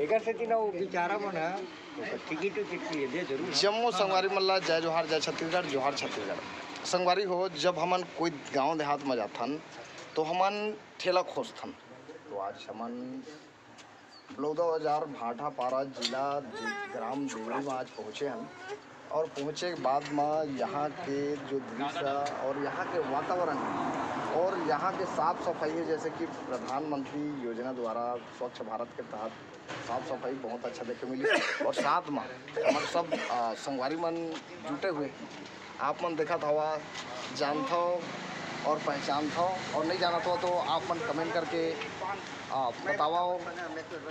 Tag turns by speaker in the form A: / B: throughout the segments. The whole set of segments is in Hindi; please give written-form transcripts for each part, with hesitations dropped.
A: एकर से तीना वो बेचारा मना टिकट दे जरूर
B: जम्मू संगवारी मल्ला जय जोहार जय छत्तीसगढ़ जोहार छत्तीसगढ़। संगवारी हो जब हमन कोई गांव देहात में जाथन तो हमन ठेला खोजथन। तो आज हमन बलौदा बाजार भाटा पारा जिला ग्राम देवरी में आज पहुँचे हैं और पहुँचे के बाद में यहाँ के जो दृश्य और यहाँ के वातावरण और यहाँ के साफ़ सफाई है, जैसे कि प्रधानमंत्री योजना द्वारा स्वच्छ भारत के तहत साफ़ सफाई बहुत अच्छा देखे मिली और साथ में हमारे सब संगवारी मन जुटे हुए। आप मन देखा था जानता हो और पहचानता हो और नहीं जाना था तो आप मन कमेंट करके बताओ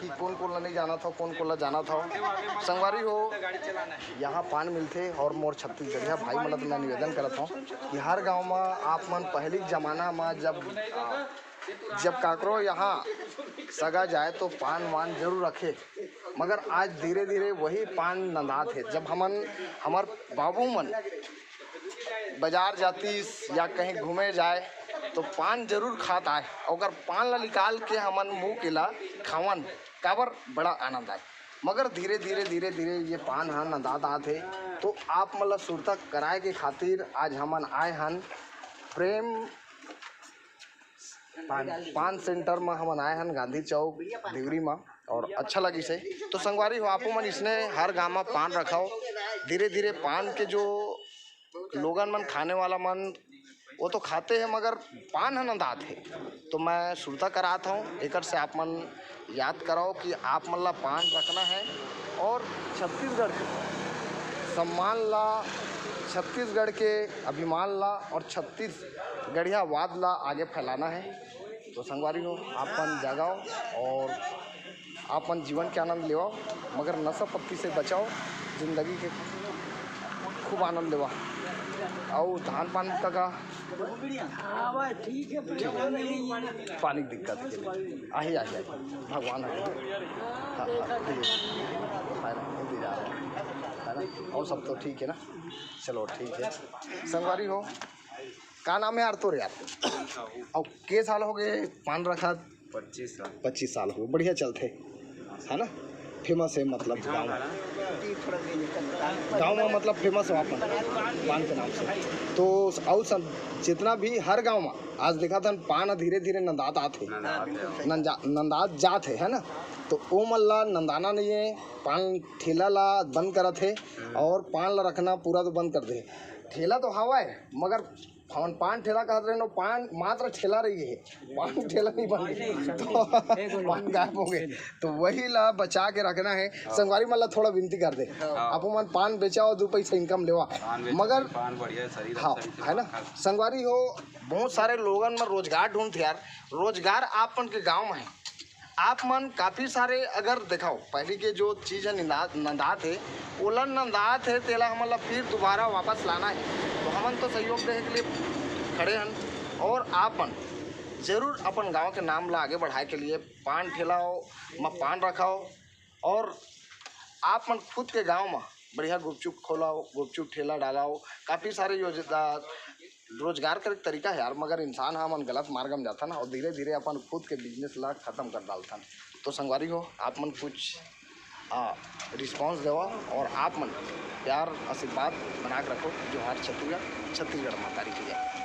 B: कि कौन कौन नहीं जाना था कौन कौन जाना था। संगवारी हो यहाँ पान मिलते और मोर छत्तीसगढ़िया भाई मतलब मैं निवेदन करता हूँ कि हर गांव में आप मन पहले ज़माना में जब काकरो यहाँ सगा जाए तो पान वान जरूर रखे, मगर आज धीरे धीरे वही पान नंदात है। जब हमार बाबू मन बाजार जाती या कहीं घूमे जाए तो पान जरूर खाता है और पान ला निकाल के हमन मुँह के ला खावन काबर बड़ा आनंद आए। मगर धीरे धीरे ये पान हाँ नंदात आते। तो आप मतलब सुरता कराए के खातिर आज हमन आए हन प्रेम पान सेंटर में हमन आए हन गांधी चौक देवरी में और अच्छा लगी से। तो संगवारी हो आपो मन इसने हर गाँव में पान रखाओ। धीरे धीरे पान के जो लोगन मन खाने वाला मन वो तो खाते हैं मगर पान आनंदात है। तो मैं सुरता कराता हूँ एक से आप मन याद कराओ कि आप मन ला पान रखना है और छत्तीसगढ़ के सम्मान ला, छत्तीसगढ़ के अभिमान ला और छत्तीसगढ़िया वाद ला आगे फैलाना है। तो संगवारी हो आपन जगाओ और आपन जीवन के आनंद लेवाओ मगर नशा पत्ती से बचाओ, जिंदगी के खूब आनंद लेवा। और धान पान का
A: ठीक है
B: पानी की दिक्कत है आही भगवान है ना और सब तो ठीक है ना। चलो ठीक है संगवारी हो का नाम है यार तोर यार और के साल हो गए पान रखा? 25 साल हो गए। बढ़िया चलते है ना, फेमस है मतलब गाँव में मतलब फेमस है पान के नाम से। तो और सब जितना भी हर गांव में आज देखा था पान धीरे धीरे नंदात आते नंदात जात है ना। तो ओ मल्ला नंदाना नहीं है, पान ठेला ला बंद करा थे और पान ला रखना पूरा तो बंद कर दे। ठेला तो हवा है मगर हम पान ठेला कहते रहे, पान मात्र ठेला रही है, पान ठेला नहीं बन गई तो पान गायब हो गए। तो वही ला बचा के रखना है। संगवारी मन ला थोड़ा विनती कर दे आप मन पान बेचाओ 2 पैसा इनकम लेवा मगर हाँ है ना। संगवारी हो बहुत सारे लोगन में रोजगार ढूंढते यार, रोजगार आप मन के गाँव में है। आप मन काफ़ी सारे अगर दिखाओ पहले के जो चीज़ है नंदात है ओला नंदात है तेला हमन ला फिर दोबारा वापस लाना है। तो हमन तो सहयोग देने के लिए खड़े हैं और आपन जरूर अपन गांव के नाम ला आगे बढ़ाए के लिए पान ठेलाओ में पान रखाओ और आप मन खुद के गांव में बढ़िया गुपचुप खोलाओ, गुपचुप ठेला डालाओ। काफ़ी सारे योजना रोजगार का तरीका है यार, मगर इंसान हमन गलत मार्ग में जाता ना और धीरे धीरे अपन खुद के बिजनेस ला खत्म कर डालता। तो संगवारी हो आप मन कुछ रिस्पांस देवा और आप मन प्यार आशीर्वाद बना के रखो। जोहार छत्तीसगढ़, छत्तीसगढ़ माता की जय।